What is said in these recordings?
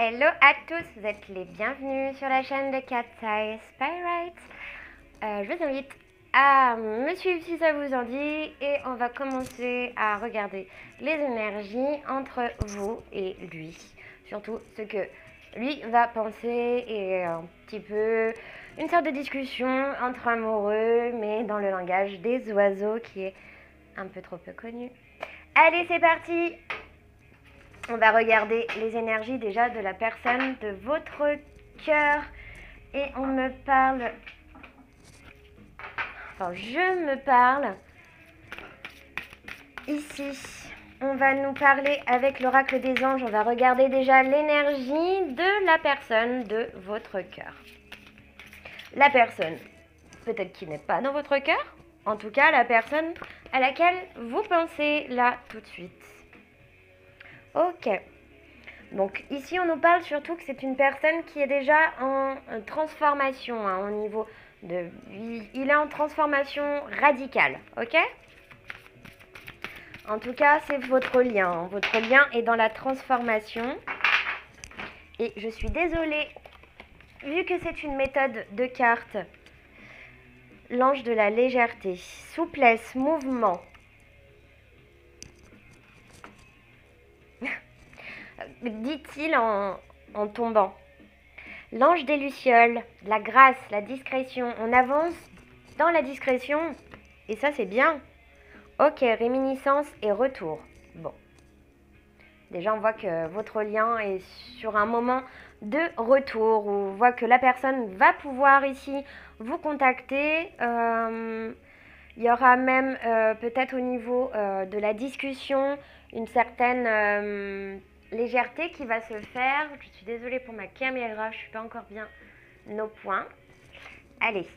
Hello à tous, vous êtes les bienvenus sur la chaîne de Cat's Eye Spirit. Je vous invite à me suivre si ça vous en dit et on va commencer à regarder les énergies entre vous et lui. Surtout ce que lui va penser et un petit peu une sorte de discussion entre amoureux mais dans le langage des oiseaux qui est un peu trop peu connu. Allez, c'est parti! On va regarder les énergies déjà de la personne de votre cœur. Et on me parle... Enfin, je me parle. Ici, on va nous parler avec l'oracle des anges. On va regarder déjà l'énergie de la personne de votre cœur. La personne, peut-être qui n'est pas dans votre cœur. En tout cas, la personne à laquelle vous pensez là tout de suite. Ok. Donc ici, on nous parle surtout que c'est une personne qui est déjà en transformation, au niveau de... Il est en transformation radicale, ok? En tout cas, c'est votre lien. Votre lien est dans la transformation. Et je suis désolée, vu que c'est une méthode de cartes, l'ange de la légèreté, souplesse, mouvement. Dit-il en tombant. L'ange des lucioles, la grâce, la discrétion. On avance dans la discrétion. Et ça, c'est bien. Ok, réminiscence et retour. Bon. Déjà, on voit que votre lien est sur un moment de retour. On voit que la personne va pouvoir ici vous contacter. Il y aura même peut-être au niveau de la discussion une certaine légèreté qui va se faire. Je suis désolée pour ma caméra, je ne suis pas encore bien au point. Allez.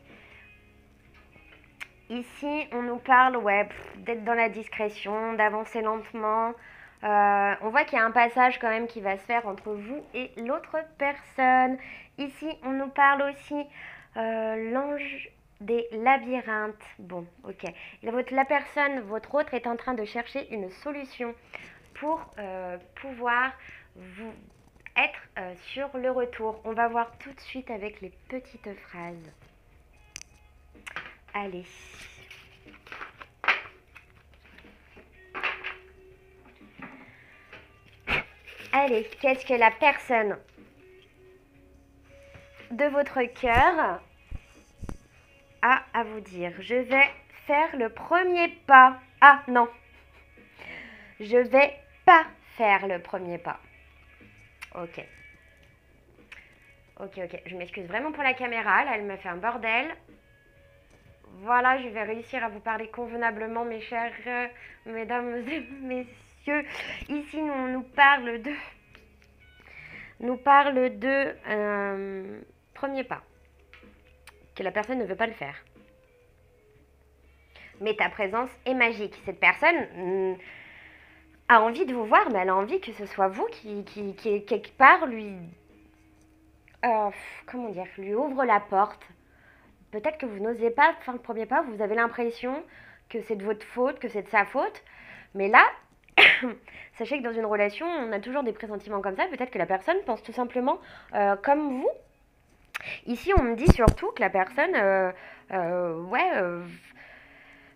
Ici, on nous parle d'être dans la discrétion, d'avancer lentement. On voit qu'il y a un passage quand même qui va se faire entre vous et l'autre personne. Ici, on nous parle aussi l'ange des labyrinthes. Bon, ok. La personne, votre autre, est en train de chercher une solution pour pouvoir vous être sur le retour. On va voir tout de suite avec les petites phrases. Allez. Allez, qu'est-ce que la personne de votre cœur a à vous dire? Je vais faire le premier pas. Ah non, je vais pas faire le premier pas. Ok. Ok, je m'excuse vraiment pour la caméra, là elle m'a fait un bordel. Voilà, je vais réussir à vous parler convenablement, mes chers mesdames et messieurs. Ici, on nous parle de premier pas, que la personne ne veut pas le faire. Mais ta présence est magique. Cette personne a envie de vous voir, mais elle a envie que ce soit vous qui quelque part lui... comment dire, lui ouvre la porte. Peut-être que vous n'osez pas faire le premier pas, vous avez l'impression que c'est de votre faute, que c'est de sa faute. Mais là, sachez que dans une relation, on a toujours des pressentiments comme ça. Peut-être que la personne pense tout simplement comme vous. Ici, on me dit surtout que la personne,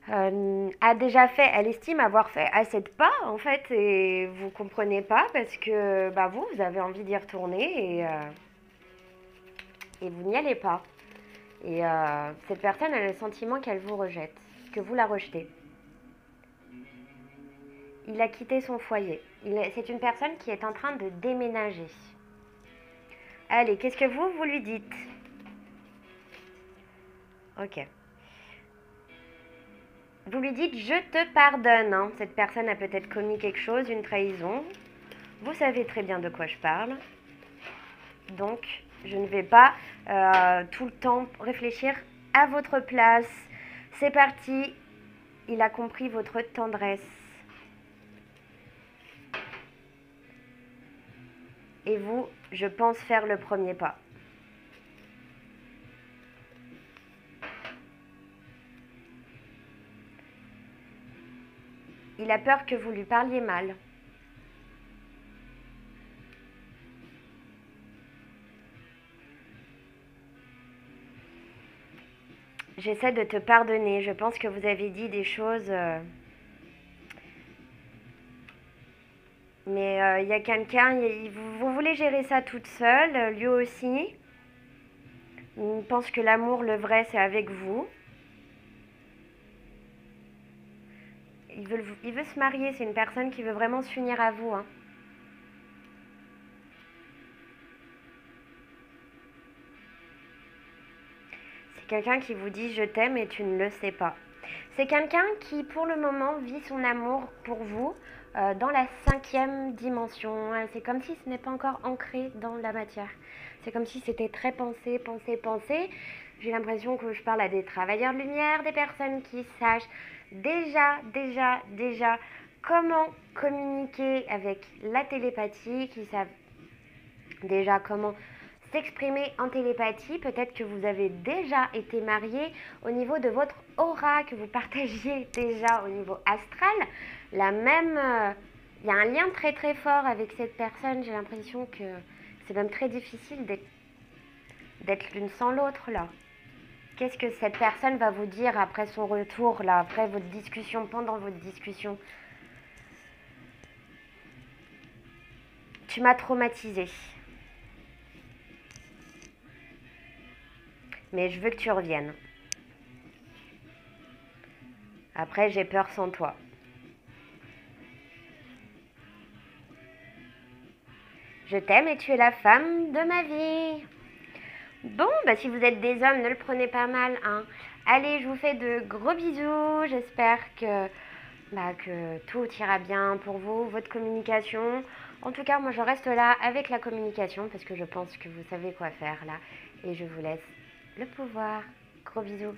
a déjà fait, elle estime avoir fait assez de pas, en fait, et vous comprenez pas parce que vous avez envie d'y retourner et vous n'y allez pas. Et cette personne a le sentiment qu'elle vous rejette, que vous la rejetez. Il a quitté son foyer. C'est une personne qui est en train de déménager. Allez, qu'est-ce que vous lui dites? Ok. Vous lui dites je te pardonne. Hein. Cette personne a peut-être commis quelque chose, une trahison. Vous savez très bien de quoi je parle. Donc, je ne vais pas tout le temps réfléchir à votre place. C'est parti. Il a compris votre tendresse. Et vous, je pense faire le premier pas. Il a peur que vous lui parliez mal. J'essaie de te pardonner. Je pense que vous avez dit des choses... mais il y a quelqu'un... Vous voulez gérer ça toute seule, lui aussi. Il pense que l'amour, le vrai, c'est avec vous. Il veut se marier. C'est une personne qui veut vraiment s'unir à vous, hein. C'est quelqu'un qui vous dit je t'aime et tu ne le sais pas. C'est quelqu'un qui, pour le moment, vit son amour pour vous dans la 5e dimension. C'est comme si ce n'est pas encore ancré dans la matière. C'est comme si c'était très pensé, pensé, pensé. J'ai l'impression que je parle à des travailleurs de lumière, des personnes qui sachent déjà comment communiquer avec la télépathie, qui savent déjà comment s'exprimer en télépathie. Peut-être que vous avez déjà été marié au niveau de votre aura, que vous partagiez déjà au niveau astral. Il y a un lien très très fort avec cette personne. J'ai l'impression que c'est même très difficile d'être l'une sans l'autre là. Qu'est-ce que cette personne va vous dire après son retour là, après votre discussion, pendant votre discussion? Tu m'as traumatisée. Mais je veux que tu reviennes. Après, j'ai peur sans toi. Je t'aime et tu es la femme de ma vie. Bon, bah si vous êtes des hommes, ne le prenez pas mal, hein. Allez, je vous fais de gros bisous. J'espère que tout ira bien pour vous, votre communication. En tout cas, moi, je reste là avec la communication parce que je pense que vous savez quoi faire là. Et je vous laisse le pouvoir. Gros bisous.